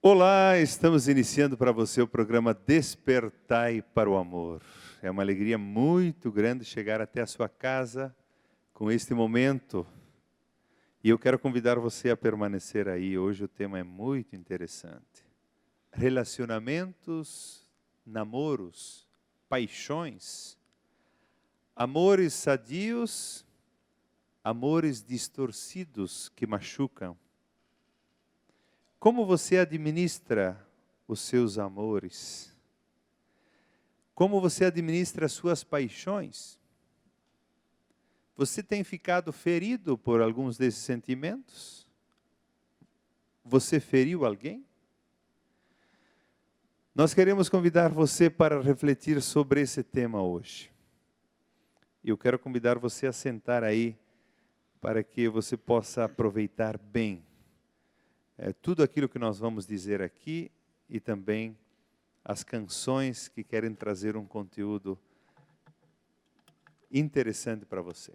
Olá, estamos iniciando para você o programa Despertai para o Amor. É uma alegria muito grande chegar até a sua casa com este momento. E eu quero convidar você a permanecer aí. Hoje o tema é muito interessante. Relacionamentos, namoros, paixões, amores sadios, amores distorcidos que machucam. Como você administra os seus amores? Como você administra as suas paixões? Você tem ficado ferido por alguns desses sentimentos? Você feriu alguém? Nós queremos convidar você para refletir sobre esse tema hoje. Eu quero convidar você a sentar aí para que você possa aproveitar bem tudo aquilo que nós vamos dizer aqui e também as canções que querem trazer um conteúdo interessante para você.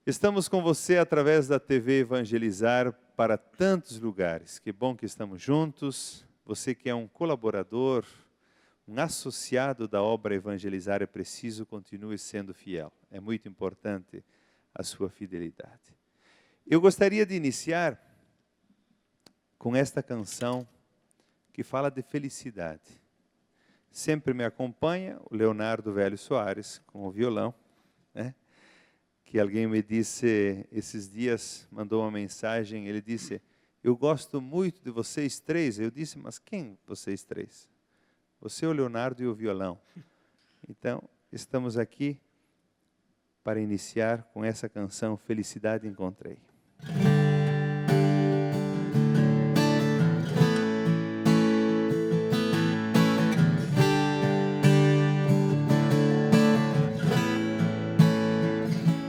Estamos com você através da TV Evangelizar para tantos lugares. Que bom que estamos juntos. Você que é um colaborador, um associado da obra Evangelizar, é preciso continue sendo fiel. É muito importante a sua fidelidade. Eu gostaria de iniciar com esta canção que fala de felicidade. Sempre me acompanha o Leonardo Velho Soares com o violão, né? Que alguém me disse esses dias, mandou uma mensagem, ele disse: eu gosto muito de vocês três. Eu disse: mas quem vocês três? Você, o Leonardo e o violão. Então, estamos aqui para iniciar com essa canção Felicidade Encontrei.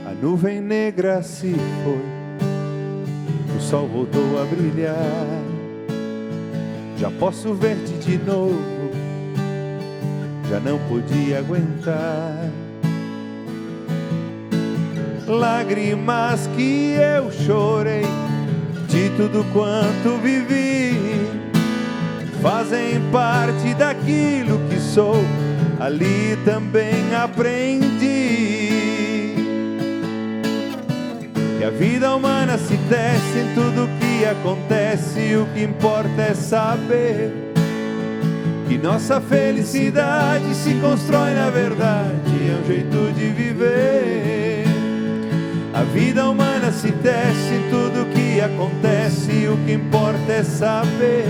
A nuvem negra se foi, o sol voltou a brilhar. Já posso ver-te de novo, já não podia aguentar. Lágrimas que eu chorei, de tudo quanto vivi, fazem parte daquilo que sou, ali também aprendi. Que a vida humana se tece em tudo que acontece, e o que importa é saber que nossa felicidade se constrói na verdade, é um jeito de viver. A vida humana se tece em tudo que acontece, e o que importa é saber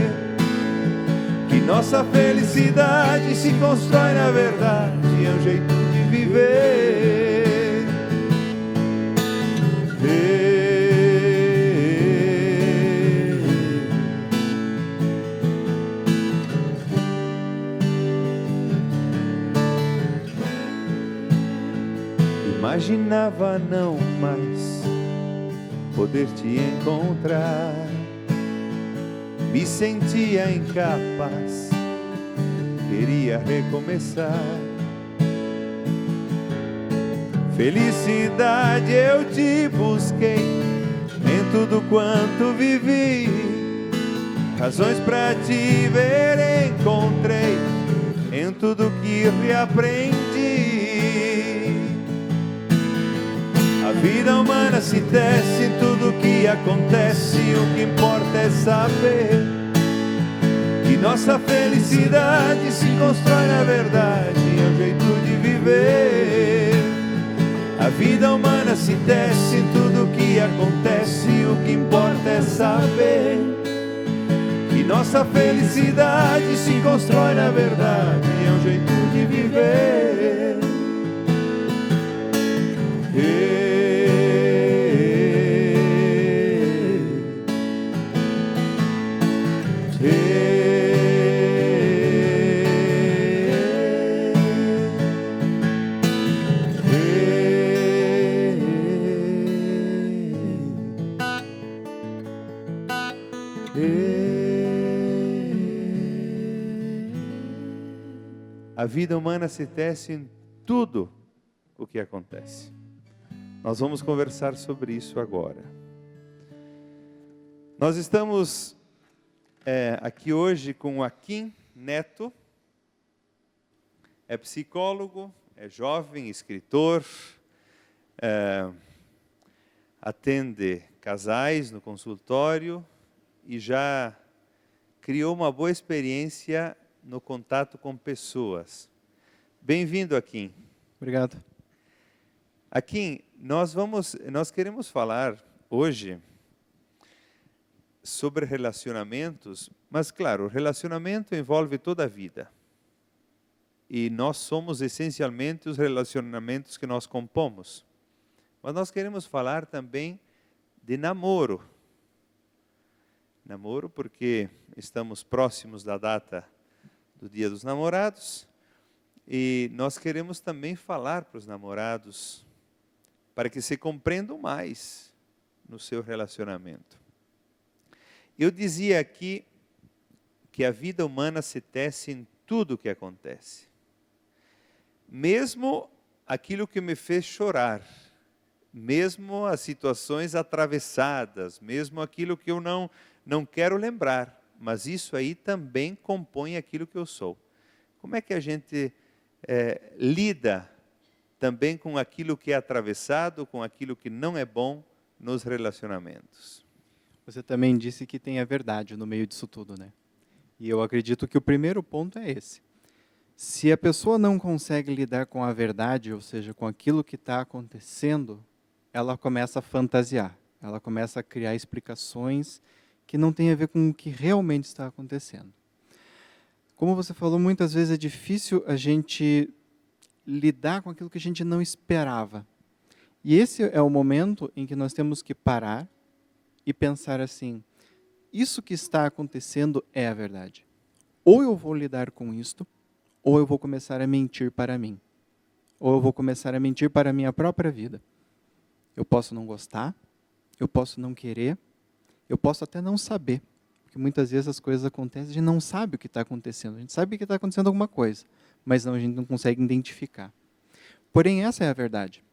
que nossa felicidade se constrói na verdade, é um jeito de viver. Imaginava não mais poder te encontrar, me sentia incapaz, queria recomeçar. Felicidade eu te busquei em tudo quanto vivi, razões pra te ver encontrei em tudo que reaprendi. A vida humana se tece em tudo que acontece, e o que importa é saber que nossa felicidade se constrói na verdade, é um jeito de viver. A vida humana se tece em tudo que acontece, e o que importa é saber que nossa felicidade se constrói na verdade, é um jeito de viver. A vida humana se tece em tudo o que acontece. Nós vamos conversar sobre isso agora. Nós estamos aqui hoje com o Akin Neto, é psicólogo, é jovem, escritor, atende casais no consultório e já criou uma boa experiência no contato com pessoas. Bem-vindo, Akin. Obrigado. Akin, nós queremos falar hoje sobre relacionamentos, mas claro, o relacionamento envolve toda a vida. E nós somos essencialmente os relacionamentos que nós compomos. Mas nós queremos falar também de namoro. Namoro porque estamos próximos da data do Dia dos Namorados e nós queremos também falar para os namorados para que se compreendam mais no seu relacionamento. Eu dizia aqui que a vida humana se tece em tudo o que acontece. Mesmo aquilo que me fez chorar, mesmo as situações atravessadas, mesmo aquilo que eu não quero lembrar, mas isso aí também compõe aquilo que eu sou. Como é que a gente lida também com aquilo que é atravessado, com aquilo que não é bom nos relacionamentos? Você também disse que tem a verdade no meio disso tudo, né? E eu acredito que o primeiro ponto é esse. Se a pessoa não consegue lidar com a verdade, ou seja, com aquilo que está acontecendo, ela começa a fantasiar, ela começa a criar explicações que não têm a ver com o que realmente está acontecendo. Como você falou, muitas vezes é difícil a gente lidar com aquilo que a gente não esperava. E esse é o momento em que nós temos que parar e pensar assim, isso que está acontecendo é a verdade. Ou eu vou lidar com isto, ou eu vou começar a mentir para mim. Ou eu vou começar a mentir para a minha própria vida. Eu posso não gostar, eu posso não querer, eu posso até não saber. Porque muitas vezes as coisas acontecem, a gente não sabe o que está acontecendo. A gente sabe que está acontecendo alguma coisa, mas a gente não consegue identificar. Porém, essa é a verdade.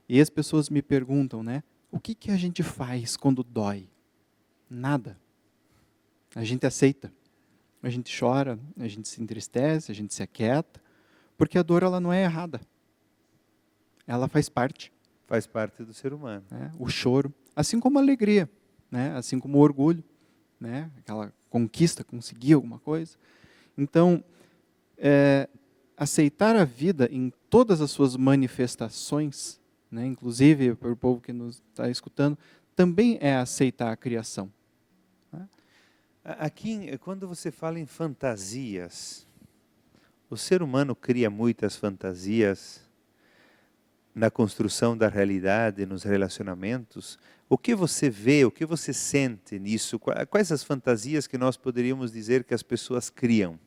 E as pessoas me perguntam, né? O que a gente faz quando dói? Nada. A gente aceita. A gente chora, a gente se entristece, a gente se aquieta, porque a dor ela não é errada. Ela faz parte. Faz parte do ser humano. Né? O choro, assim como a alegria, né? Assim como o orgulho, né? Aquela conquista, conseguir alguma coisa. Então, aceitar a vida em todas as suas manifestações, né? Inclusive para o povo que nos está escutando, também é aceitar a criação. Aqui, quando você fala em fantasias, o ser humano cria muitas fantasias na construção da realidade, nos relacionamentos. O que você vê, o que você sente nisso? Quais as fantasias que nós poderíamos dizer que as pessoas criam?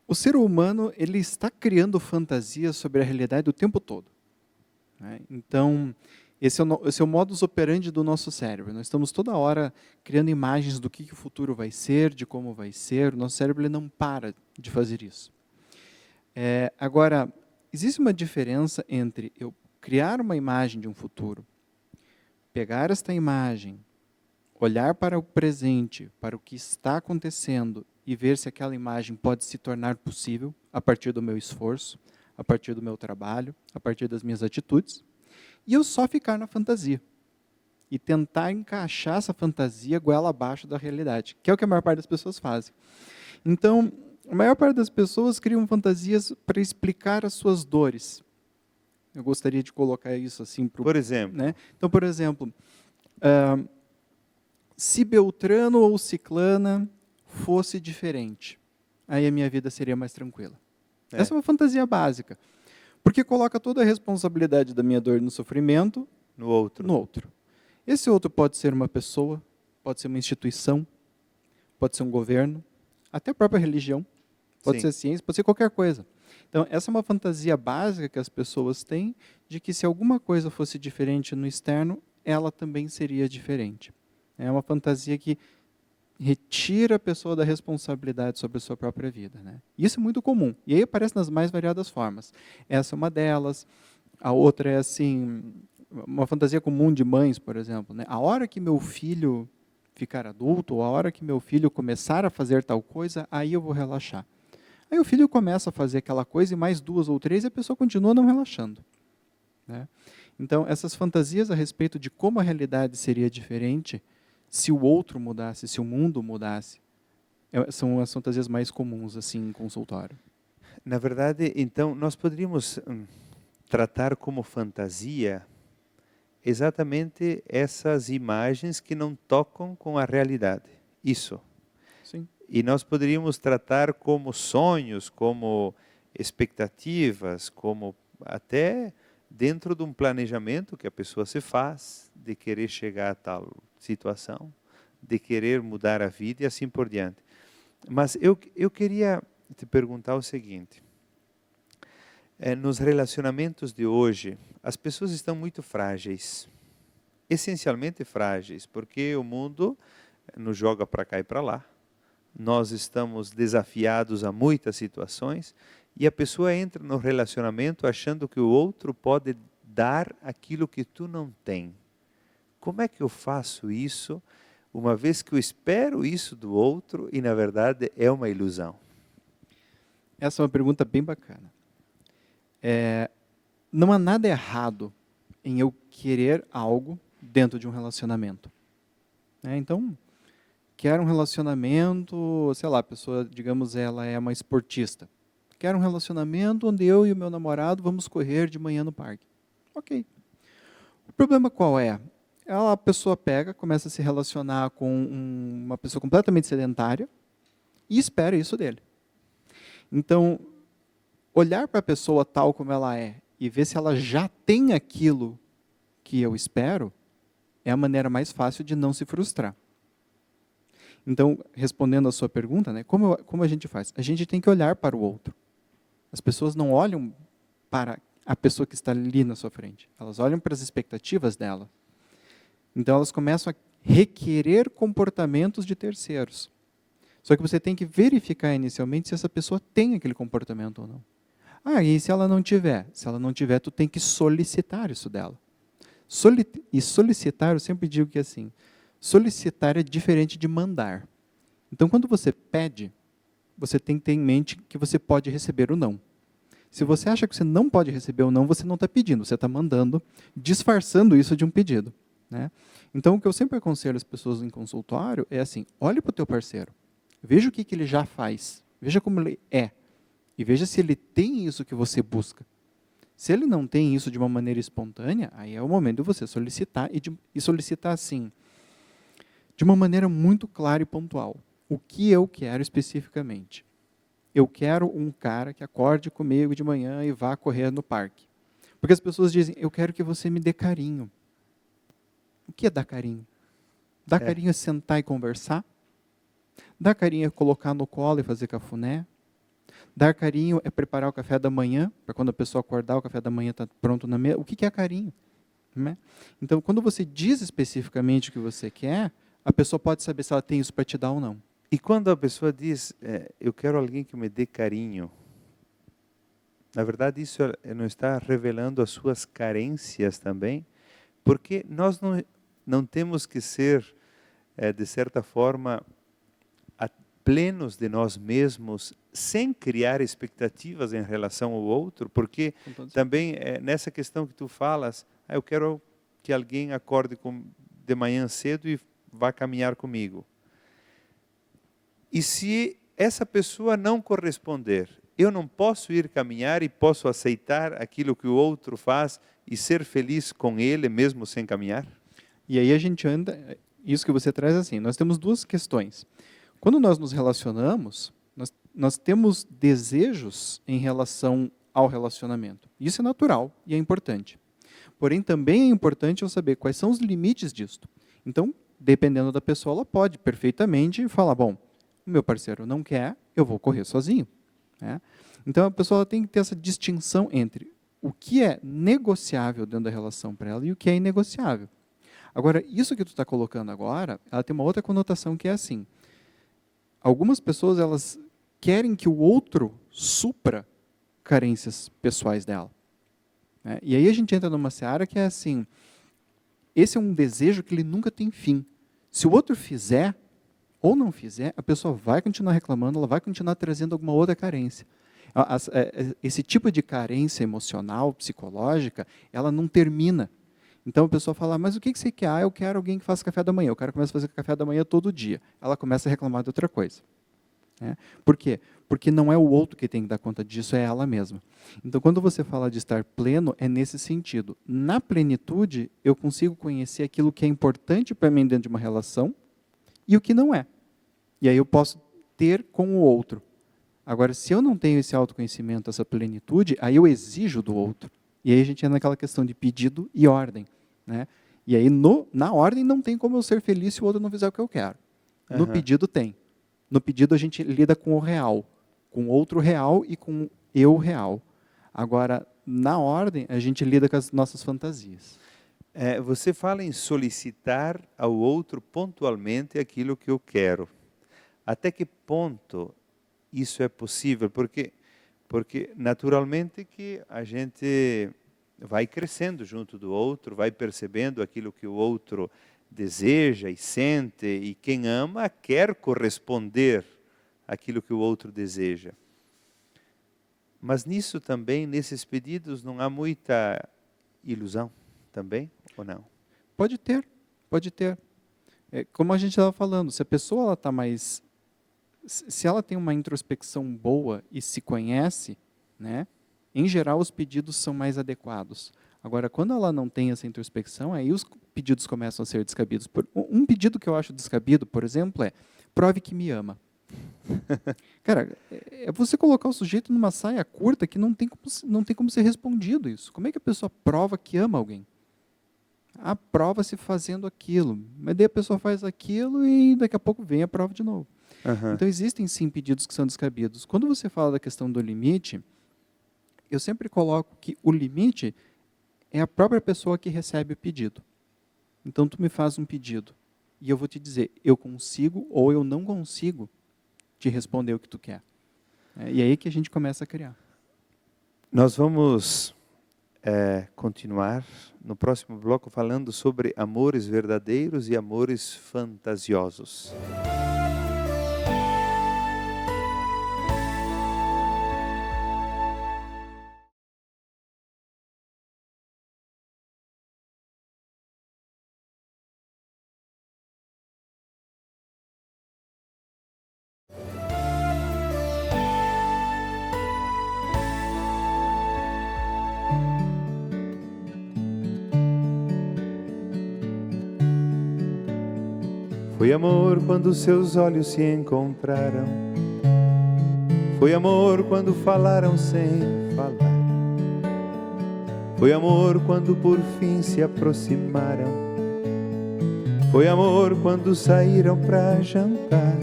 O ser humano ele está criando fantasias sobre a realidade o tempo todo. Né? Então, esse é o modus operandi do nosso cérebro. Nós estamos toda hora criando imagens do que o futuro vai ser, de como vai ser. O nosso cérebro ele não para de fazer isso. Agora, existe uma diferença entre eu criar uma imagem de um futuro, pegar esta imagem, olhar para o presente, para o que está acontecendo e ver se aquela imagem pode se tornar possível a partir do meu esforço, a partir do meu trabalho, a partir das minhas atitudes, e eu só ficar na fantasia e tentar encaixar essa fantasia goela abaixo da realidade, que é o que a maior parte das pessoas fazem. Então, a maior parte das pessoas criam fantasias para explicar as suas dores. Eu gostaria de colocar isso assim. Por exemplo? Né? Então, por exemplo, se Beltrano ou Ciclana fosse diferente, aí a minha vida seria mais tranquila. Essa é uma fantasia básica. Porque coloca toda a responsabilidade da minha dor e no sofrimento no outro. Esse outro pode ser uma pessoa, pode ser uma instituição, pode ser um governo, até a própria religião, pode ser ciência, pode ser qualquer coisa. Então, essa é uma fantasia básica que as pessoas têm de que se alguma coisa fosse diferente no externo, ela também seria diferente. É uma fantasia que retira a pessoa da responsabilidade sobre a sua própria vida. Né? Isso é muito comum. E aí aparece nas mais variadas formas. Essa é uma delas. A outra é assim, uma fantasia comum de mães, por exemplo. Né? A hora que meu filho ficar adulto, ou a hora que meu filho começar a fazer tal coisa, aí eu vou relaxar. Aí o filho começa a fazer aquela coisa e mais 2 ou 3 e a pessoa continua não relaxando, né? Então, essas fantasias a respeito de como a realidade seria diferente se o outro mudasse, se o mundo mudasse, são as fantasias mais comuns assim em consultório. Na verdade, então, nós poderíamos tratar como fantasia exatamente essas imagens que não tocam com a realidade. Isso. Sim. E nós poderíamos tratar como sonhos, como expectativas, como até dentro de um planejamento que a pessoa se faz, de querer chegar a tal situação, de querer mudar a vida e assim por diante. Mas eu queria te perguntar o seguinte: nos relacionamentos de hoje, as pessoas estão muito frágeis, essencialmente frágeis, porque o mundo nos joga para cá e para lá. Nós estamos desafiados a muitas situações e a pessoa entra no relacionamento achando que o outro pode dar aquilo que tu não tem. Como é que eu faço isso, uma vez que eu espero isso do outro e, na verdade, é uma ilusão? Essa é uma pergunta bem bacana. Não há nada errado em eu querer algo dentro de um relacionamento. Então, quero um relacionamento, sei lá, a pessoa, digamos, ela é uma esportista. Quero um relacionamento onde eu e o meu namorado vamos correr de manhã no parque. Ok. O problema qual é? A pessoa pega, começa a se relacionar com uma pessoa completamente sedentária e espera isso dele. Então, olhar para a pessoa tal como ela é e ver se ela já tem aquilo que eu espero é a maneira mais fácil de não se frustrar. Então, respondendo à sua pergunta, né, como a gente faz? A gente tem que olhar para o outro. As pessoas não olham para a pessoa que está ali na sua frente. Elas olham para as expectativas dela. Então, elas começam a requerer comportamentos de terceiros. Só que você tem que verificar inicialmente se essa pessoa tem aquele comportamento ou não. E se ela não tiver? Se ela não tiver, tu tem que solicitar isso dela. E solicitar, eu sempre digo que é assim, solicitar é diferente de mandar. Então, quando você pede, você tem que ter em mente que você pode receber o não. Se você acha que você não pode receber o não, você não está pedindo, você está mandando, disfarçando isso de um pedido, né? Então, o que eu sempre aconselho as pessoas em consultório é assim, olhe para o teu parceiro, veja o que ele já faz, veja como ele é, e veja se ele tem isso que você busca. Se ele não tem isso de uma maneira espontânea, aí é o momento de você solicitar, e solicitar assim, de uma maneira muito clara e pontual. O que eu quero especificamente? Eu quero um cara que acorde comigo de manhã e vá correr no parque. Porque as pessoas dizem, eu quero que você me dê carinho. O que é dar carinho? Dar carinho é sentar e conversar? Dar carinho é colocar no colo e fazer cafuné? Dar carinho é preparar o café da manhã, para quando a pessoa acordar, o café da manhã está pronto na mesa. O que é carinho? Né? Então, quando você diz especificamente o que você quer, a pessoa pode saber se ela tem isso para te dar ou não. E quando a pessoa diz, eu quero alguém que me dê carinho, na verdade isso não está revelando as suas carências também? Porque nós não temos que ser, de certa forma, plenos de nós mesmos, sem criar expectativas em relação ao outro, porque também nessa questão que tu falas, eu quero que alguém acorde de manhã cedo e vá caminhar comigo. E se essa pessoa não corresponder, eu não posso ir caminhar e posso aceitar aquilo que o outro faz e ser feliz com ele, mesmo sem caminhar? E aí a gente anda, isso que você traz assim, nós temos 2 questões. Quando nós nos relacionamos, nós temos desejos em relação ao relacionamento. Isso é natural e é importante. Porém, também é importante eu saber quais são os limites disto. Então, dependendo da pessoa, ela pode perfeitamente falar, bom, o meu parceiro não quer, eu vou correr sozinho. Né? Então, a pessoa tem que ter essa distinção entre o que é negociável dentro da relação para ela e o que é inegociável. Agora, isso que tu está colocando agora, ela tem uma outra conotação que é assim. Algumas pessoas, elas querem que o outro supra carências pessoais dela. Né? E aí a gente entra numa seara que é assim, esse é um desejo que ele nunca tem fim. Se o outro fizer ou não fizer, a pessoa vai continuar reclamando, ela vai continuar trazendo alguma outra carência. Esse tipo de carência emocional, psicológica, ela não termina. Então a pessoa fala, mas o que você quer? Eu quero alguém que faça café da manhã. O cara começa a fazer café da manhã todo dia. Ela começa a reclamar de outra coisa. Por quê? Porque não é o outro que tem que dar conta disso, é ela mesma. Então, quando você fala de estar pleno, é nesse sentido. Na plenitude, eu consigo conhecer aquilo que é importante para mim dentro de uma relação e o que não é. E aí eu posso ter com o outro. Agora, se eu não tenho esse autoconhecimento, essa plenitude, aí eu exijo do outro. E aí a gente entra naquela questão de pedido e ordem. E aí, na ordem, não tem como eu ser feliz se o outro não fizer o que eu quero. No pedido, tem. No pedido, a gente lida com o real, com o outro real e com o eu real. Agora, na ordem, a gente lida com as nossas fantasias. Você fala em solicitar ao outro pontualmente aquilo que eu quero. Até que ponto isso é possível? Porque naturalmente que a gente vai crescendo junto do outro, vai percebendo aquilo que o outro deseja e sente, e quem ama quer corresponder àquilo que o outro deseja. Mas nisso também, nesses pedidos, não há muita ilusão também, ou não? Pode ter. Como a gente estava falando, se a pessoa está mais... Se ela tem uma introspecção boa e se conhece, em geral os pedidos são mais adequados. Agora, quando ela não tem essa introspecção, aí os pedidos começam a ser descabidos. Um pedido que eu acho descabido, por exemplo, é: prove que me ama. Cara, é você colocar o sujeito numa saia curta que não tem como ser respondido isso. Como é que a pessoa prova que ama alguém? Prova-se fazendo aquilo. Mas daí a pessoa faz aquilo e daqui a pouco vem a prova de novo. Então, existem sim pedidos que são descabidos. Quando você fala da questão do limite, eu sempre coloco que o limite é a própria pessoa que recebe o pedido. Então, tu me faz um pedido e eu vou te dizer, eu consigo ou eu não consigo te responder o que tu quer. E aí que a gente começa a criar. Nós vamos continuar no próximo bloco falando sobre amores verdadeiros e amores fantasiosos. Foi amor quando seus olhos se encontraram. Foi amor quando falaram sem falar. Foi amor quando por fim se aproximaram. Foi amor quando saíram pra jantar.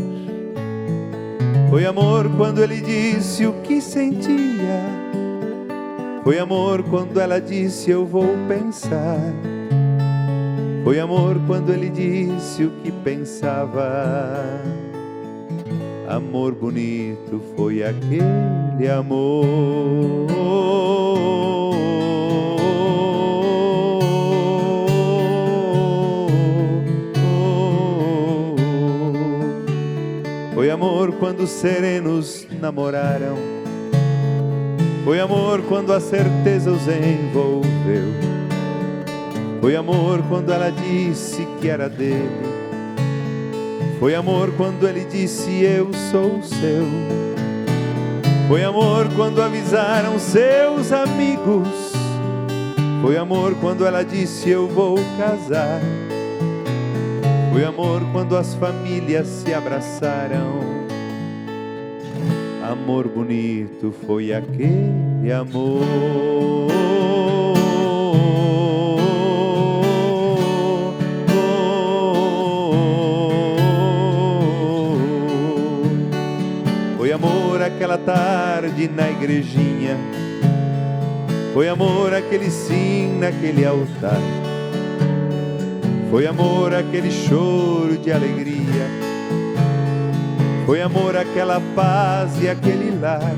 Foi amor quando ele disse o que sentia. Foi amor quando ela disse eu vou pensar. Foi amor quando ele disse o que pensava. Amor bonito foi aquele amor. Foi amor quando serenos namoraram. Foi amor quando a certeza os envolveu. Foi amor quando ela disse que era dele. Foi amor quando ele disse eu sou seu. Foi amor quando avisaram seus amigos. Foi amor quando ela disse eu vou casar. Foi amor quando as famílias se abraçaram. Amor bonito foi aquele amor. Foi amor aquela tarde na igrejinha. Foi amor aquele sim naquele altar. Foi amor aquele choro de alegria. Foi amor aquela paz e aquele lar.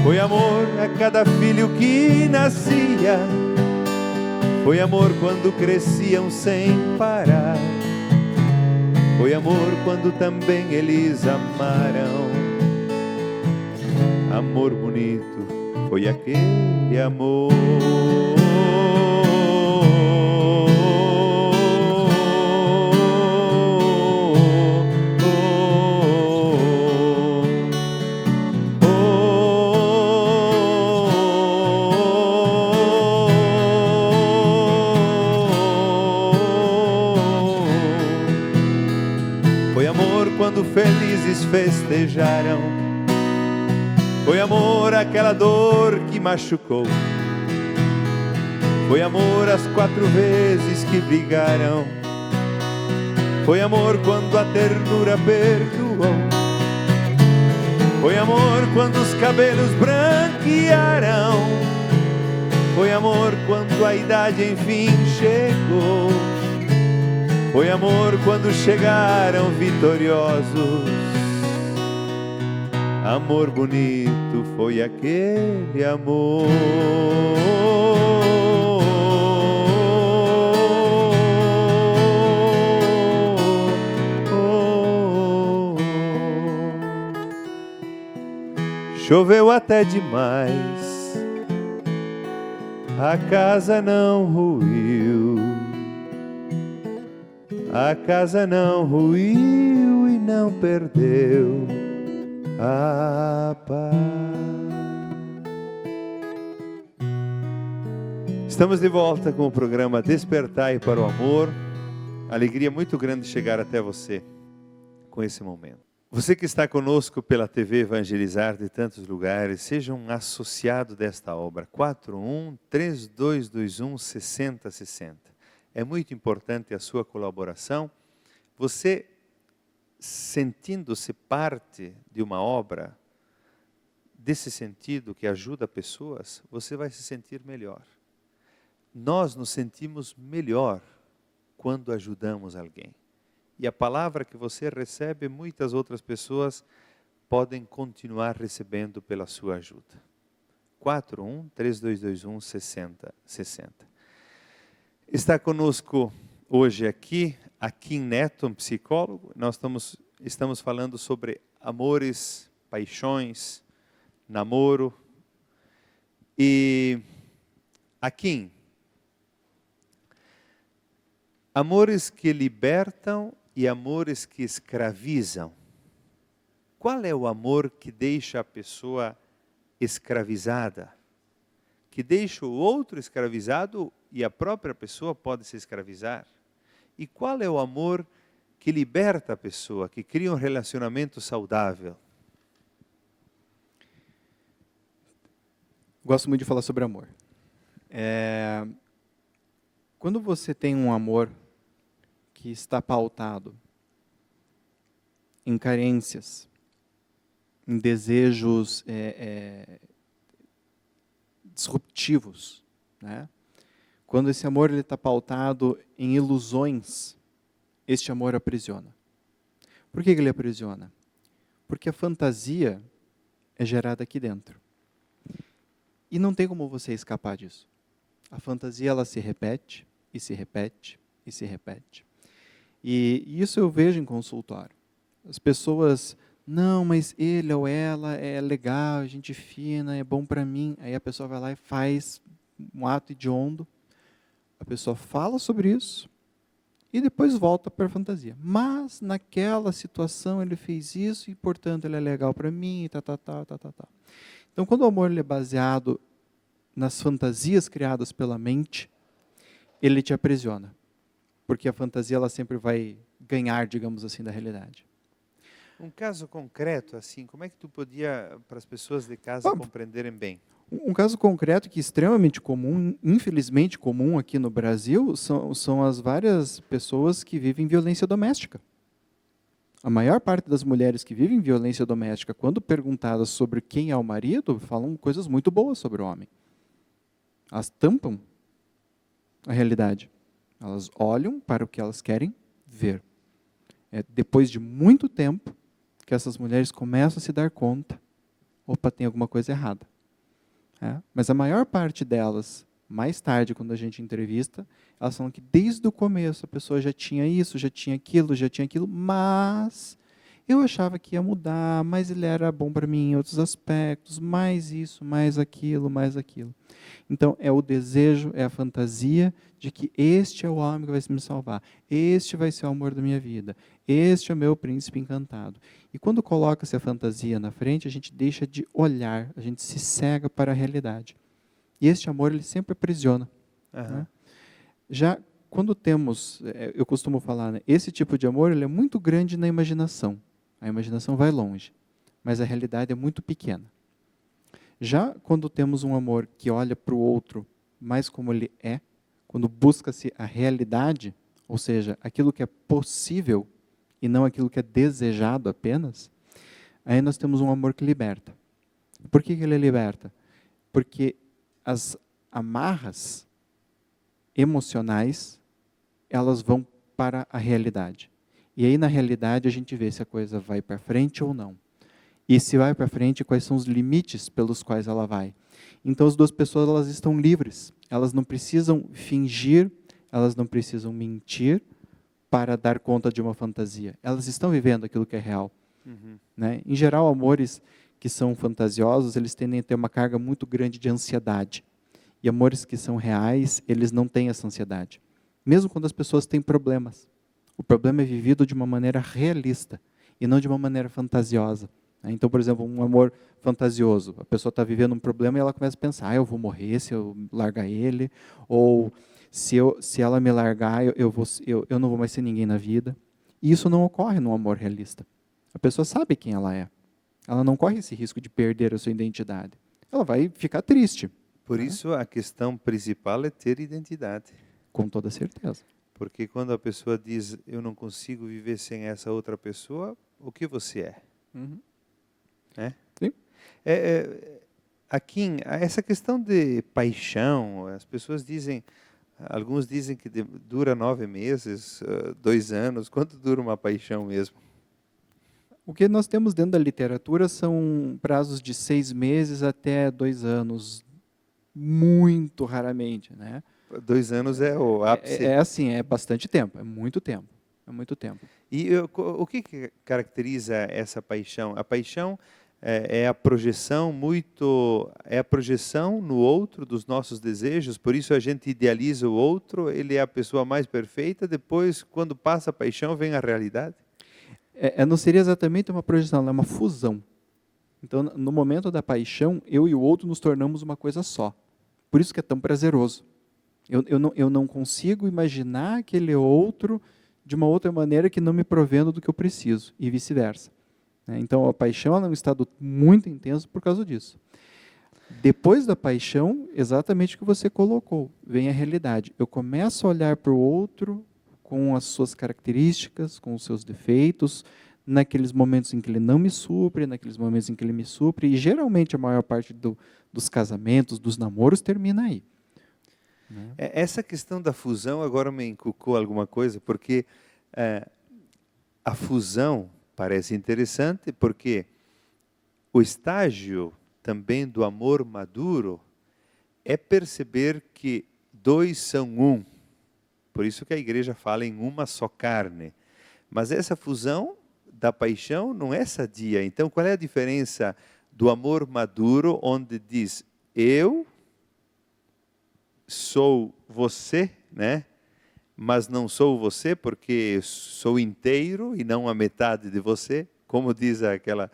Foi amor a cada filho que nascia. Foi amor quando cresciam sem parar. Foi amor quando também eles amaram. Amor bonito foi aquele amor. Foi amor quando felizes festejaram. Foi amor aquela dor que machucou. Foi amor as 4 vezes que brigaram. Foi amor quando a ternura perdoou. Foi amor quando os cabelos branquearam. Foi amor quando a idade enfim chegou. Foi amor quando chegaram vitoriosos. Amor bonito foi aquele amor. Choveu até demais, a casa não ruiu. A casa não ruiu e não perdeu a paz. Estamos de volta com o programa Despertai para o Amor. Alegria muito grande chegar até você com esse momento. Você que está conosco pela TV Evangelizar de tantos lugares, seja um associado desta obra. 41-3221-6060. É muito importante a sua colaboração. Você, sentindo-se parte de uma obra desse sentido que ajuda pessoas, você vai se sentir melhor. Nós nos sentimos melhor quando ajudamos alguém. E a palavra que você recebe, muitas outras pessoas podem continuar recebendo pela sua ajuda. 41-3221-6060. Está conosco hoje aqui, Akin Neto, um psicólogo. Nós estamos falando sobre amores, paixões, namoro. E, Akin, amores que libertam e amores que escravizam. Qual é o amor que deixa a pessoa escravizada? Que deixa o outro escravizado e a própria pessoa pode se escravizar? E qual é o amor que liberta a pessoa, que cria um relacionamento saudável? Gosto muito de falar sobre amor. Quando você tem um amor que está pautado em carências, em desejos disruptivos, né? Quando esse amor está pautado em ilusões, este amor aprisiona. Por que ele aprisiona? Porque a fantasia é gerada aqui dentro. E não tem como você escapar disso. A fantasia, ela se repete, e se repete, e se repete. E isso eu vejo em consultório. As pessoas, não, mas ele ou ela é legal, gente fina, é bom para mim. Aí a pessoa vai lá e faz um ato hediondo. A pessoa fala sobre isso e depois volta para a fantasia. Mas naquela situação ele fez isso e, portanto, ele é legal para mim, tá. Então, quando o amor ele é baseado nas fantasias criadas pela mente, ele te aprisiona. Porque a fantasia ela sempre vai ganhar, digamos assim, da realidade. Um caso concreto, assim, como é que tu podia, para as pessoas de casa compreenderem bem? Um caso concreto que é extremamente comum, infelizmente comum aqui no Brasil, são as várias pessoas que vivem violência doméstica. A maior parte das mulheres que vivem violência doméstica, quando perguntadas sobre quem é o marido, falam coisas muito boas sobre o homem. Elas tampam a realidade. Elas olham para o que elas querem ver. É depois de muito tempo que essas mulheres começam a se dar conta, opa, tem alguma coisa errada. Mas a maior parte delas Mais tarde, quando a gente entrevista, elas falam que desde o começo a pessoa já tinha isso, já tinha aquilo, mas eu achava que ia mudar, mas ele era bom para mim em outros aspectos, mais isso, mais aquilo, mais aquilo. Então, é o desejo, é a fantasia de que este é o homem que vai me salvar, este vai ser o amor da minha vida, este é o meu príncipe encantado. E quando coloca-se a fantasia na frente, a gente deixa de olhar, a gente se cega para a realidade. E este amor, ele sempre aprisiona. Né? Já quando temos, eu costumo falar, né, esse tipo de amor, ele é muito grande na imaginação. A imaginação vai longe, mas a realidade é muito pequena. Já quando temos um amor que olha para o outro mais como ele é, quando busca-se a realidade, ou seja, aquilo que é possível e não aquilo que é desejado apenas, aí nós temos um amor que liberta. Por que ele liberta? Porque as amarras emocionais, elas vão para a realidade. E aí na realidade a gente vê se a coisa vai para frente ou não. E se vai para frente, quais são os limites pelos quais ela vai. Então as duas pessoas, elas estão livres. Elas não precisam fingir, elas não precisam mentir para dar conta de uma fantasia. Elas estão vivendo aquilo que é real. Né? Em geral, amores que são fantasiosos, eles tendem a ter uma carga muito grande de ansiedade. E amores que são reais, eles não têm essa ansiedade. Mesmo quando as pessoas têm problemas. O problema é vivido de uma maneira realista e não de uma maneira fantasiosa. Então, por exemplo, um amor fantasioso. A pessoa está vivendo um problema e ela começa a pensar, eu vou morrer se eu largar ele, ou se ela me largar, eu não vou mais ser ninguém na vida. E isso não ocorre no amor realista. A pessoa sabe quem ela é. Ela não corre esse risco de perder a sua identidade. Ela vai ficar triste. Por isso, a questão principal é ter identidade. Com toda certeza. Porque quando a pessoa diz, eu não consigo viver sem essa outra pessoa, o que você é? Sim. Aqui, essa questão de paixão, as pessoas dizem, alguns dizem que dura 9 meses, 2 anos. Quanto dura uma paixão mesmo? O que nós temos dentro da literatura são prazos de 6 meses até 2 anos, muito raramente, né? 2 anos é o ápice. É assim, é bastante tempo, é muito tempo, é muito tempo. E o que caracteriza essa paixão? A paixão é a projeção no outro dos nossos desejos, por isso a gente idealiza o outro, ele é a pessoa mais perfeita, depois, quando passa a paixão, vem a realidade? Não seria exatamente uma projeção, é uma fusão. Então, no momento da paixão, eu e o outro nos tornamos uma coisa só. Por isso que é tão prazeroso. Eu não consigo imaginar aquele outro de uma outra maneira que não me provendo do que eu preciso, e vice-versa. Então, a paixão é um estado muito intenso por causa disso. Depois da paixão, exatamente o que você colocou, vem a realidade. Eu começo a olhar para o outro com as suas características, com os seus defeitos, naqueles momentos em que ele não me supre, naqueles momentos em que ele me supre, e geralmente a maior parte dos casamentos, dos namoros, termina aí. Essa questão da fusão agora me encucou alguma coisa, porque a fusão parece interessante, porque o estágio também do amor maduro é perceber que 2 são um. Por isso que a igreja fala em uma só carne. Mas essa fusão da paixão não é sadia. Então, qual é a diferença do amor maduro, onde diz, eu sou você, né? Mas não sou você porque sou inteiro e não a metade de você? Como diz aquela,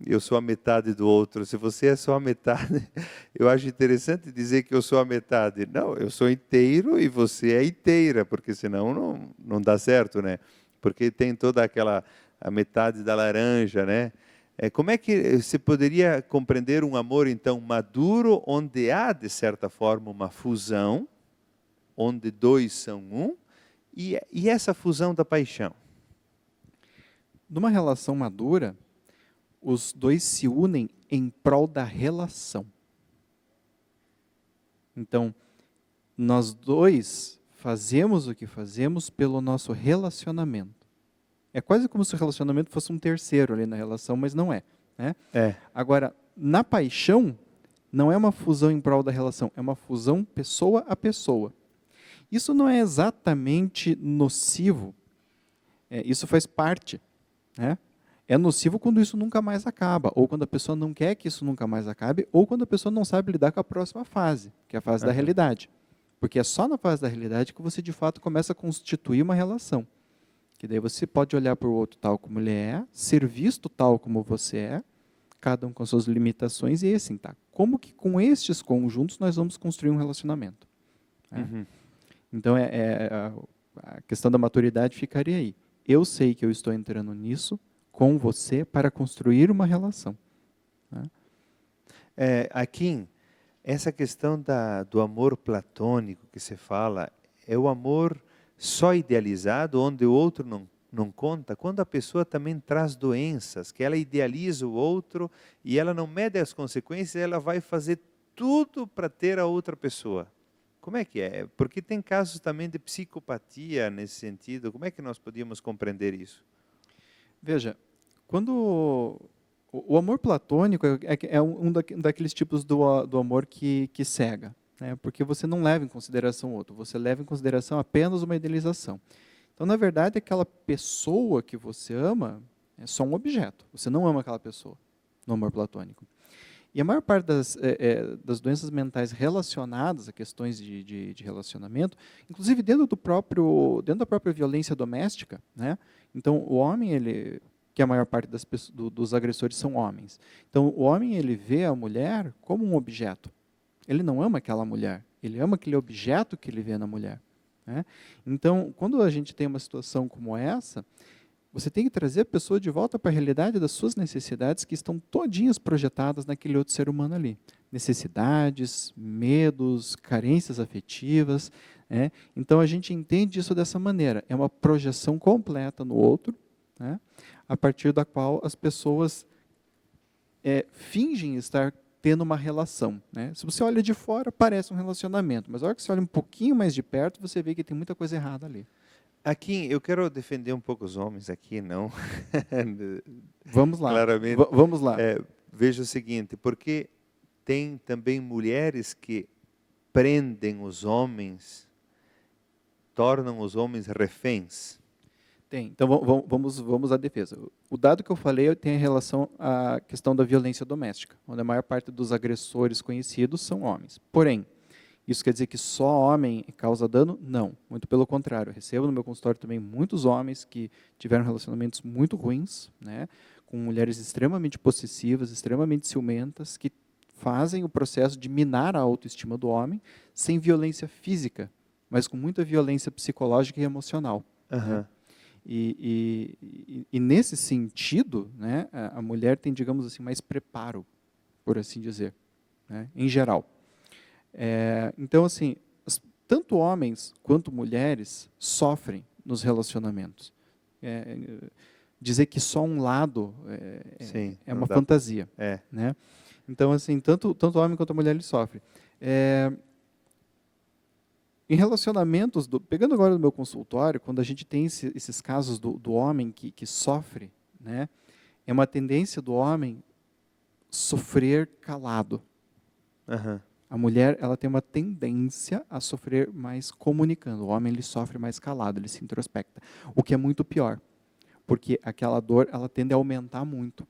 eu sou a metade do outro. Se você é só a metade, eu acho interessante dizer que eu sou a metade. Não, eu sou inteiro e você é inteira, porque senão não dá certo, né? Porque tem toda a metade da laranja, né? Como é que se poderia compreender um amor, então, maduro, onde há, de certa forma, uma fusão, onde 2 são um, e essa fusão da paixão? Numa relação madura, os 2 se unem em prol da relação. Então, nós 2 fazemos o que fazemos pelo nosso relacionamento. É quase como se o relacionamento fosse um terceiro ali na relação, mas não é. Né? É. Agora, na paixão, Não é uma fusão em prol da relação, é uma fusão pessoa a pessoa. Isso não é exatamente nocivo, isso faz parte, né? É nocivo quando isso nunca mais acaba, ou quando a pessoa não quer que isso nunca mais acabe, ou quando a pessoa não sabe lidar com a próxima fase, que é a fase da realidade. Porque é só na fase da realidade que você, de fato, começa a constituir uma relação. Que daí você pode olhar para o outro tal como ele é, ser visto tal como você é, cada um com suas limitações, e assim, tá? Como que com estes conjuntos nós vamos construir um relacionamento? Né? Então, a questão da maturidade ficaria aí. Eu sei que eu estou entrando nisso com você para construir uma relação. Né? Aqui, essa questão do amor platônico que se fala, é o amor só idealizado, onde o outro não conta, quando a pessoa também traz doenças, que ela idealiza o outro e ela não mede as consequências, ela vai fazer tudo para ter a outra pessoa. Como é que é? Porque tem casos também de psicopatia nesse sentido. Como é que nós podíamos compreender isso? Veja, quando o amor platônico é um daqueles tipos do amor que cega, né? Porque você não leva em consideração o outro, você leva em consideração apenas uma idealização. Então, na verdade, aquela pessoa que você ama é só um objeto. Você não ama aquela pessoa no amor platônico. E a maior parte das doenças mentais relacionadas a questões de relacionamento, inclusive dentro da própria violência doméstica, né? Então, o homem, que a maior parte dos agressores são homens. Então, o homem, ele vê a mulher como um objeto. Ele não ama aquela mulher, ele ama aquele objeto que ele vê na mulher. Né? Então, quando a gente tem uma situação como essa, você tem que trazer a pessoa de volta para a realidade das suas necessidades que estão todinhas projetadas naquele outro ser humano ali. Necessidades, medos, carências afetivas. Né? Então, a gente entende isso dessa maneira. É uma projeção completa no outro, né? A partir da qual as pessoas fingem estar tendo uma relação. Né? Se você olha de fora, parece um relacionamento, mas na hora que você olha um pouquinho mais de perto, você vê que tem muita coisa errada ali. Aqui, eu quero defender um pouco os homens aqui, não? Vamos lá. Claramente. Vamos lá. Veja o seguinte, porque tem também mulheres que prendem os homens, tornam os homens reféns. Tem. Então, vamos à defesa. O dado que eu falei tem relação à questão da violência doméstica, onde a maior parte dos agressores conhecidos são homens. Porém, isso quer dizer que só homem causa dano? Não. Muito pelo contrário. Eu recebo no meu consultório também muitos homens que tiveram relacionamentos muito ruins, né, com mulheres extremamente possessivas, extremamente ciumentas, que fazem o processo de minar a autoestima do homem sem violência física, mas com muita violência psicológica e emocional. Né? E nesse sentido, né, a mulher tem, digamos assim, mais preparo, por assim dizer, né, em geral. Então, assim, tanto homens quanto mulheres sofrem nos relacionamentos. Dizer que só um lado é uma fantasia. Né? Então, assim, tanto homem quanto mulher ele sofre. Em relacionamentos, pegando agora no meu consultório, quando a gente tem esses casos do homem que sofre, né, é uma tendência do homem sofrer calado. A mulher, ela tem uma tendência a sofrer mais comunicando. O homem, ele sofre mais calado, ele se introspecta. O que é muito pior, porque aquela dor, ela tende a aumentar muito.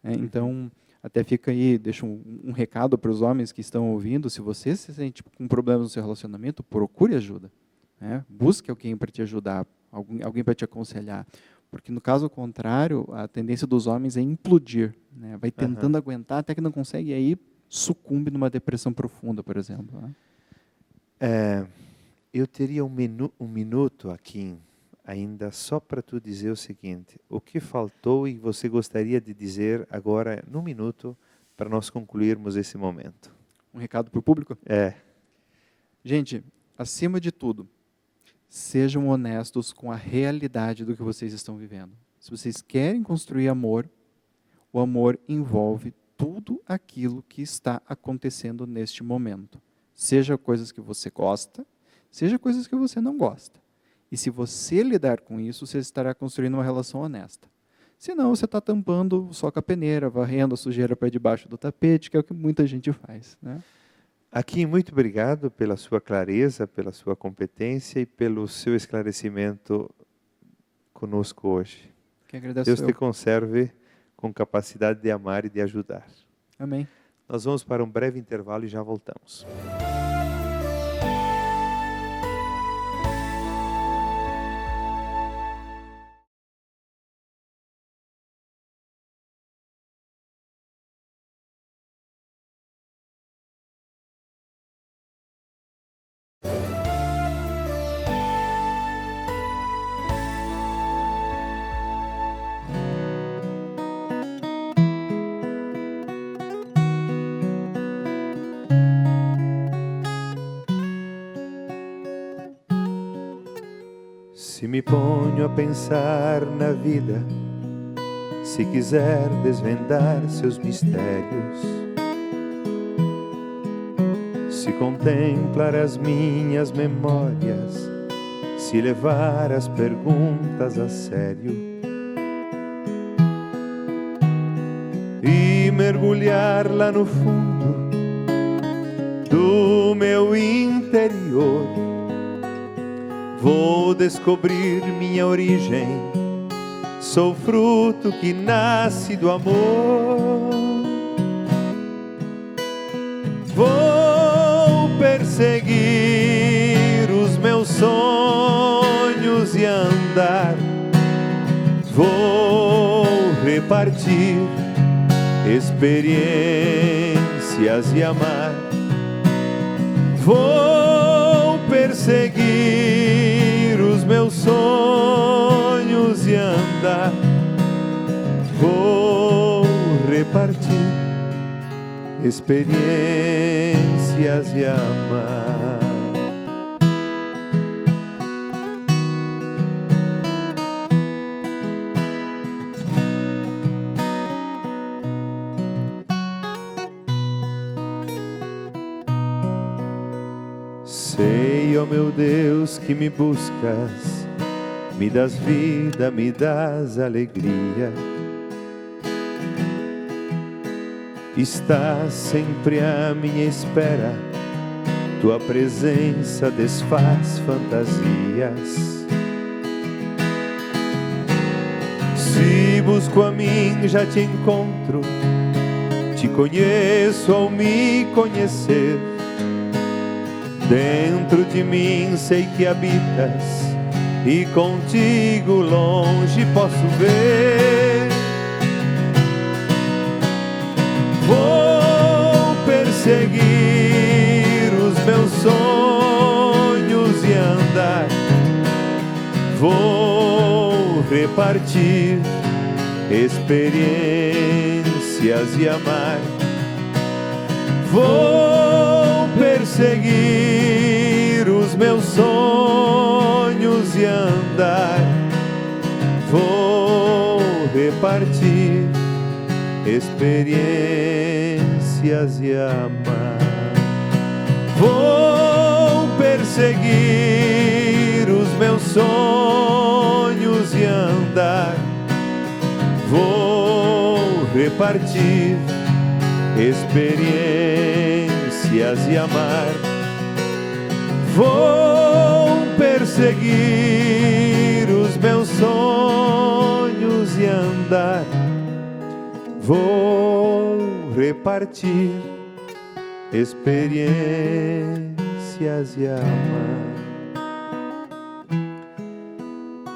Né? Então, até fica aí, deixa um recado para os homens que estão ouvindo: se você se sente com problemas no seu relacionamento, procure ajuda. Né? Busque alguém para te ajudar, alguém para te aconselhar. Porque no caso contrário, a tendência dos homens é implodir. Né? Vai tentando aguentar até que não consegue, e aí sucumbe numa depressão profunda, por exemplo. Né? Eu teria um minuto aqui, ainda só para tu dizer o seguinte: o que faltou e você gostaria de dizer agora, num minuto, para nós concluirmos esse momento? Um recado para o público? Gente, acima de tudo, sejam honestos com a realidade do que vocês estão vivendo. Se vocês querem construir amor, o amor envolve tudo aquilo que está acontecendo neste momento. Seja coisas que você gosta, seja coisas que você não gosta. E se você lidar com isso, você estará construindo uma relação honesta. Senão você está tampando só com a peneira, varrendo a sujeira para debaixo do tapete, que é o que muita gente faz, né? Aqui, muito obrigado pela sua clareza, pela sua competência e pelo seu esclarecimento conosco hoje. Que agradeço Deus te eu. conserve com capacidade de amar e de ajudar. Amém. Nós vamos para um breve intervalo e já voltamos. Se me ponho a pensar na vida, se quiser desvendar seus mistérios, se contemplar as minhas memórias, se levar as perguntas a sério e mergulhar lá no fundo do meu interior, vou descobrir minha origem, sou fruto que nasce do amor. Vou perseguir os meus sonhos e andar, vou repartir experiências e amar. Vou perseguir os meus sonhos e andar, vou repartir experiências e amar. Sei, ó meu Deus, que me buscas, me das vida, me das alegria. Estás sempre à minha espera, tua presença desfaz fantasias. Se busco a mim, já te encontro, te conheço ao me conhecer. Dentro de mim sei que habitas, e contigo longe posso ver. Vou perseguir os meus sonhos e andar, vou repartir experiências e amar. Vou perseguir os meus sonhos e andar, vou repartir experiências e amar. Vou perseguir os meus sonhos e andar, vou repartir experiências e amar. Vou perseguir os meus sonhos e andar, vou repartir experiências e amar.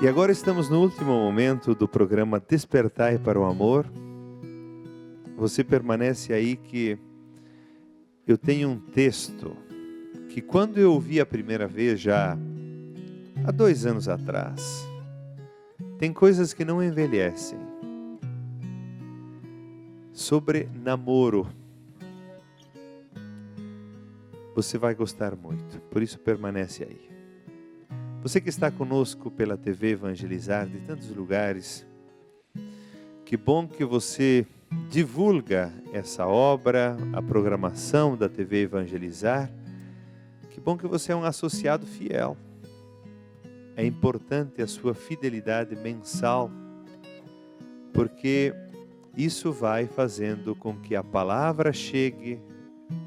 E agora estamos no último momento do programa Despertai para o Amor. Você permanece aí, que eu tenho um texto que, quando eu ouvi a primeira vez, já há 2 anos atrás, tem coisas que não envelhecem. Sobre namoro. Você vai gostar muito, por isso permanece aí. Você que está conosco pela TV Evangelizar, de tantos lugares, que bom que você divulga essa obra, a programação da TV Evangelizar. Que bom que você é um associado fiel. É importante a sua fidelidade mensal porque isso vai fazendo com que a palavra chegue,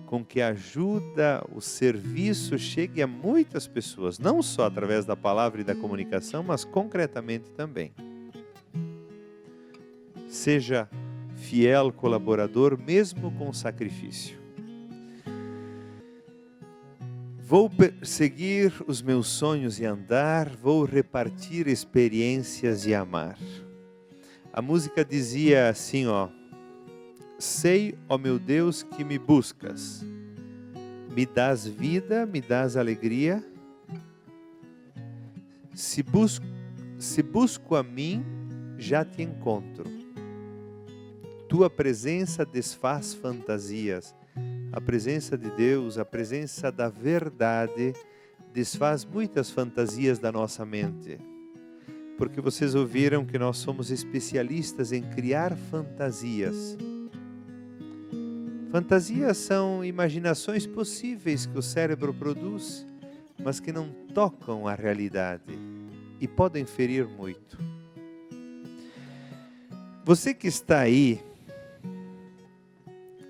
com que a ajuda, o serviço chegue a muitas pessoas, não só através da palavra e da comunicação, mas concretamente também. Seja fiel colaborador, mesmo com sacrifício. Vou perseguir os meus sonhos e andar, vou repartir experiências e amar. A música dizia assim, sei, ó meu Deus, que me buscas, me dás vida, me dás alegria. Se busco a mim, já te encontro. Tua presença desfaz fantasias. A presença de Deus, a presença da verdade, desfaz muitas fantasias da nossa mente. Porque vocês ouviram que nós somos especialistas em criar fantasias. Fantasias são imaginações possíveis que o cérebro produz, mas que não tocam a realidade e podem ferir muito. Você que está aí,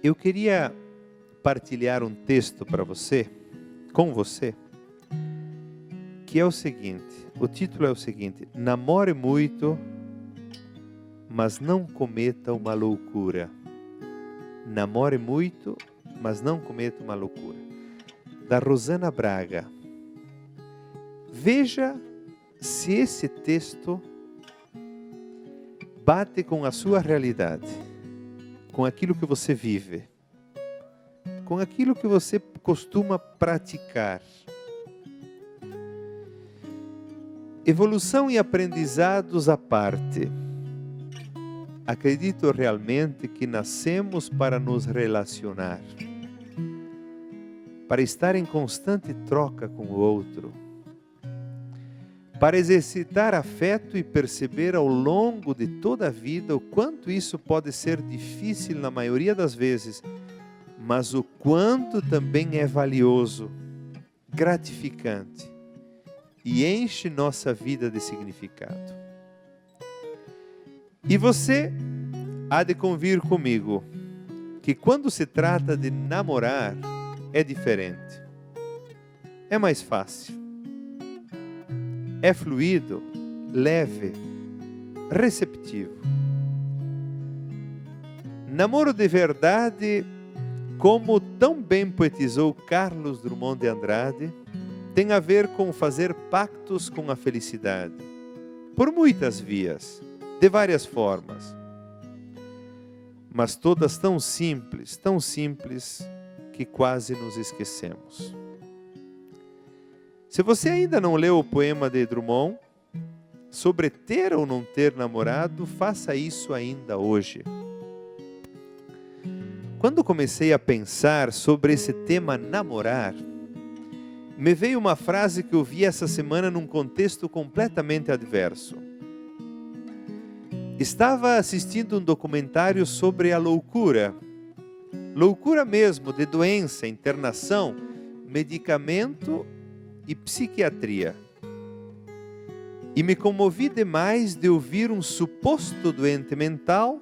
eu queria partilhar um texto com você, que é o seguinte, o título é o seguinte: namore muito, mas não cometa uma loucura. Namore muito, mas não cometa uma loucura. Da Rosana Braga. Veja se esse texto bate com a sua realidade, com aquilo que você vive, com aquilo que você costuma praticar. Evolução e aprendizados à parte. Acredito realmente que nascemos para nos relacionar, para estar em constante troca com o outro, para exercitar afeto e perceber ao longo de toda a vida o quanto isso pode ser difícil na maioria das vezes, mas o quanto também é valioso, gratificante e enche nossa vida de significado. E você há de convir comigo que quando se trata de namorar é diferente. É mais fácil. É fluido, leve, receptivo. Namoro de verdade, como tão bem poetizou Carlos Drummond de Andrade, tem a ver com fazer pactos com a felicidade, por muitas vias, de várias formas, mas todas tão simples que quase nos esquecemos. Se você ainda não leu o poema de Drummond sobre ter ou não ter namorado, faça isso ainda hoje. Quando comecei a pensar sobre esse tema namorar, me veio uma frase que eu vi essa semana num contexto completamente adverso. Estava assistindo um documentário sobre a loucura. Loucura mesmo, de doença, internação, medicamento e psiquiatria. E me comovi demais de ouvir um suposto doente mental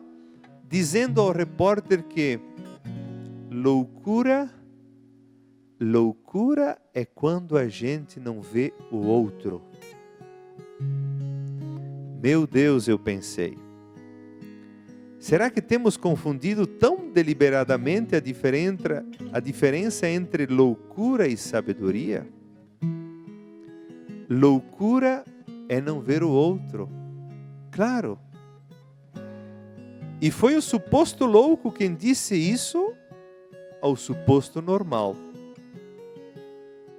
dizendo ao repórter que loucura é quando a gente não vê o outro. Meu Deus, eu pensei. Será que temos confundido tão deliberadamente a diferença entre loucura e sabedoria? Loucura é não ver o outro. Claro. E foi o suposto louco quem disse isso ao suposto normal.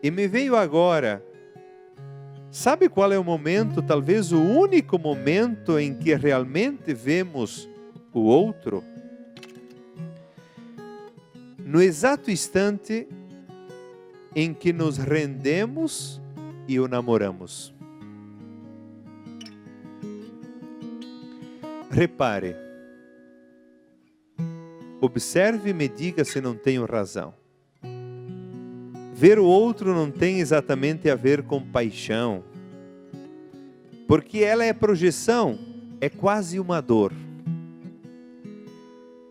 E me veio agora, sabe qual é o momento, talvez o único momento em que realmente vemos o outro? No exato instante em que nos rendemos e o namoramos. Repare, observe e me diga se não tenho razão. Ver o outro não tem exatamente a ver com paixão, porque ela é projeção, é quase uma dor.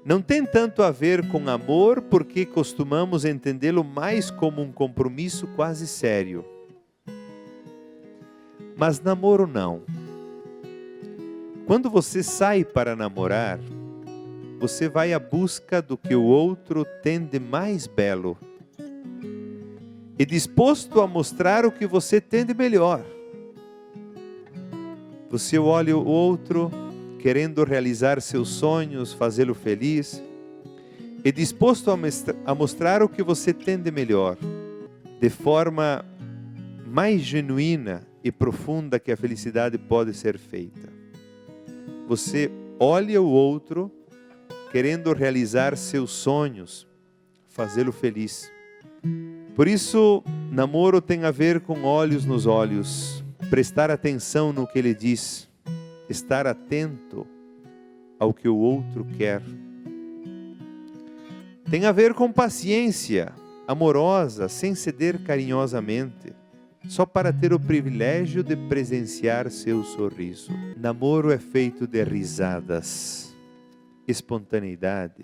não tem tanto a ver com amor, porque costumamos entendê-lo mais como um compromisso quase sério. Mas namoro não. Quando você sai para namorar, você vai à busca do que o outro tem de mais belo e disposto a mostrar o que você tem de melhor. Você olha o outro querendo realizar seus sonhos, fazê-lo feliz, e disposto a mostrar o que você tem de melhor, de forma mais genuína e profunda que a felicidade pode ser feita. Você olha o outro querendo realizar seus sonhos, fazê-lo feliz. Por isso, namoro tem a ver com olhos nos olhos, prestar atenção no que ele diz, estar atento ao que o outro quer. Tem a ver com paciência amorosa, sem ceder carinhosamente, só para ter o privilégio de presenciar seu sorriso. Namoro é feito de risadas, espontaneidade,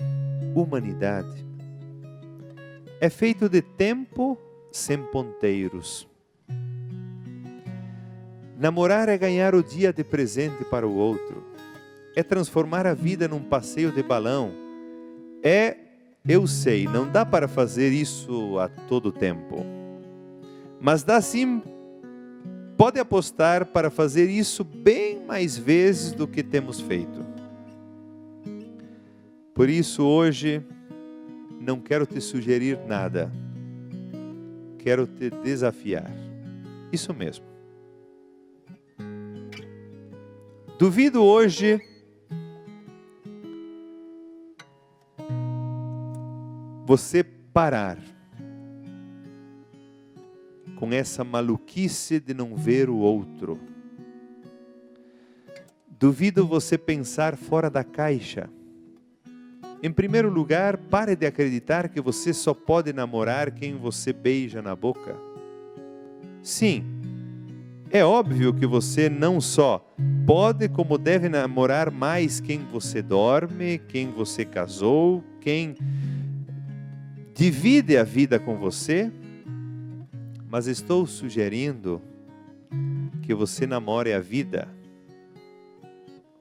humanidade. É feito de tempo sem ponteiros. Namorar é ganhar o dia de presente para o outro. É transformar a vida num passeio de balão. Eu sei, não dá para fazer isso a todo tempo. Mas dá sim, pode apostar para fazer isso bem mais vezes do que temos feito. Por isso hoje, não quero te sugerir nada. Quero te desafiar. Isso mesmo. Duvido hoje você parar com essa maluquice de não ver o outro. Duvido você pensar fora da caixa. Em primeiro lugar, pare de acreditar que você só pode namorar quem você beija na boca. Sim, é óbvio que você não só pode, como deve namorar mais quem você dorme, quem você casou, quem divide a vida com você, mas estou sugerindo que você namore a vida,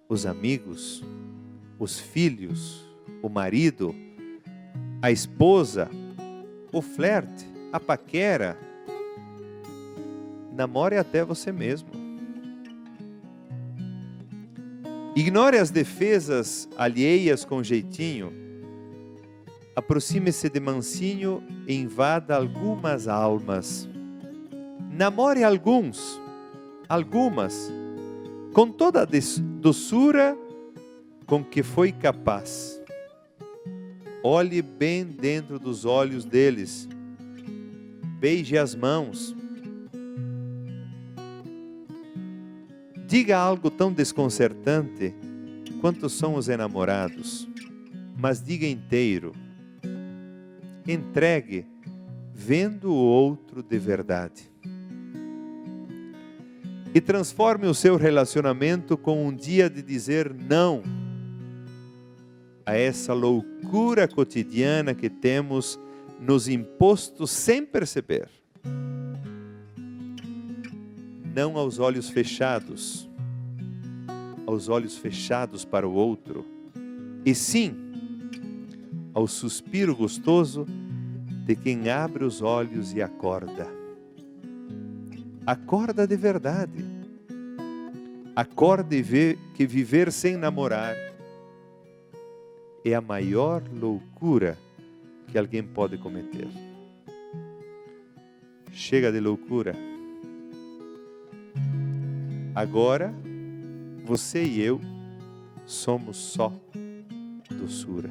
os amigos, os filhos, o marido, a esposa, o flerte, a paquera. Namore até você mesmo. Ignore as defesas alheias com jeitinho. Aproxime-se de mansinho e invada algumas almas. Namore algumas, com toda a doçura com que foi capaz. Olhe bem dentro dos olhos deles. Beije as mãos. Diga algo tão desconcertante quanto são os enamorados, mas diga inteiro. Entregue, vendo o outro de verdade. E transforme o seu relacionamento com um dia de dizer não a essa loucura cotidiana que temos nos imposto sem perceber. Não aos olhos fechados para o outro, e sim ao suspiro gostoso de quem abre os olhos e acorda. Acorda de verdade. Acorda e vê que viver sem namorar é a maior loucura que alguém pode cometer. Chega de loucura. Agora, você e eu somos só doçura.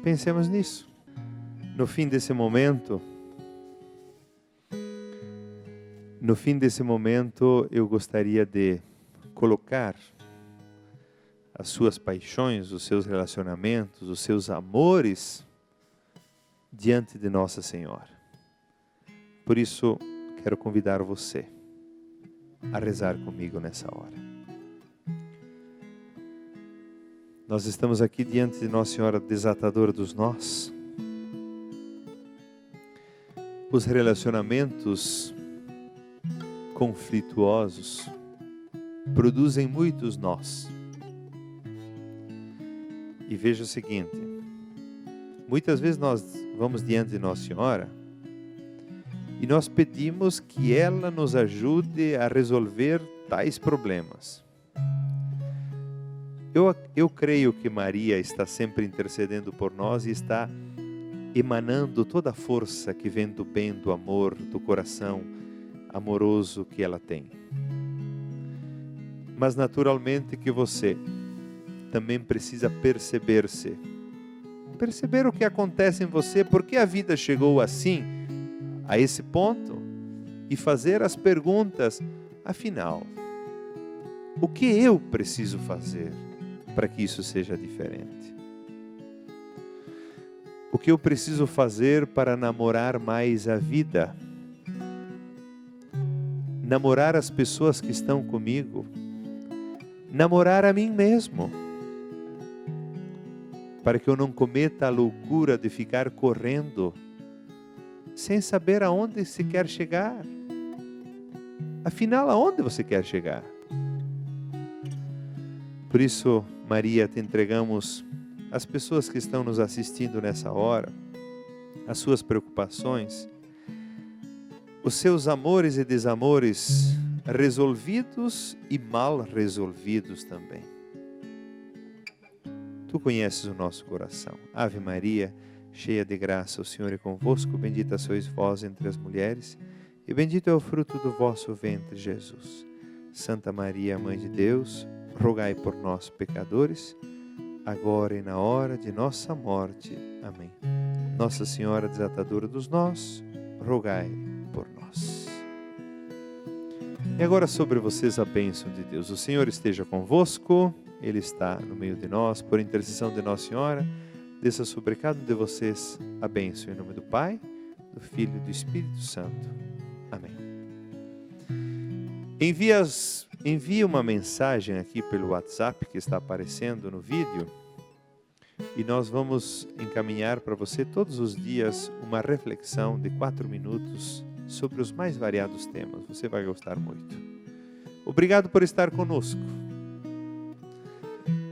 Pensemos nisso. No fim desse momento, eu gostaria de colocar as suas paixões, os seus relacionamentos, os seus amores diante de Nossa Senhora. Por isso, quero convidar você a rezar comigo nessa hora. Nós estamos aqui diante de Nossa Senhora Desatadora dos Nós. Os relacionamentos conflituosos produzem muitos nós. E veja o seguinte, muitas vezes nós vamos diante de Nossa Senhora e nós pedimos que ela nos ajude a resolver tais problemas. Eu creio que Maria está sempre intercedendo por nós e está emanando toda a força que vem do bem, do amor, do coração amoroso que ela tem. Mas naturalmente que você também precisa perceber-se. Perceber o que acontece em você, porque a vida chegou assim, a esse ponto, e fazer as perguntas, afinal, o que eu preciso fazer para que isso seja diferente? O que eu preciso fazer para namorar mais a vida? Namorar as pessoas que estão comigo? Namorar a mim mesmo? Para que eu não cometa a loucura de ficar correndo sem saber aonde se quer chegar. Afinal, aonde você quer chegar? Por isso, Maria, te entregamos as pessoas que estão nos assistindo nessa hora, as suas preocupações, os seus amores e desamores resolvidos e mal resolvidos também. Tu conheces o nosso coração. Ave Maria, cheia de graça, o Senhor é convosco, bendita sois vós entre as mulheres, e bendito é o fruto do vosso ventre, Jesus. Santa Maria, Mãe de Deus, rogai por nós, pecadores, agora e na hora de nossa morte. Amém. Nossa Senhora Desatadora dos Nós, rogai por nós. E agora sobre vocês a bênção de Deus. O Senhor esteja convosco, Ele está no meio de nós, por intercessão de Nossa Senhora, desça sobre cada um de vocês a bênção em nome do Pai, do Filho e do Espírito Santo. Amém. Envie uma mensagem aqui pelo WhatsApp que está aparecendo no vídeo e nós vamos encaminhar para você todos os dias uma reflexão de 4 minutos sobre os mais variados temas. Você vai gostar muito. Obrigado por estar conosco.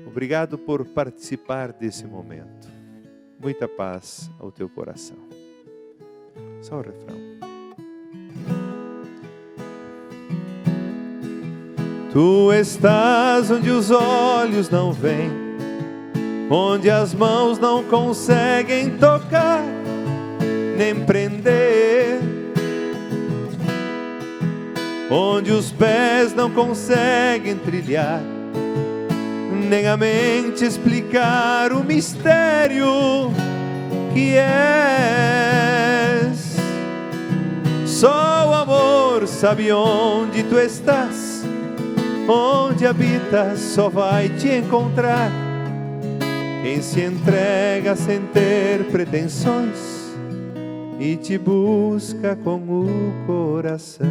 Obrigado por participar desse momento. Muita paz ao teu coração. Só o refrão. Tu estás onde os olhos não veem, onde as mãos não conseguem tocar, nem prender, onde os pés não conseguem trilhar, nem a mente explicar o mistério que és. Só o amor sabe onde tu estás, onde habitas só vai te encontrar quem se entrega sem ter pretensões e te busca com o coração.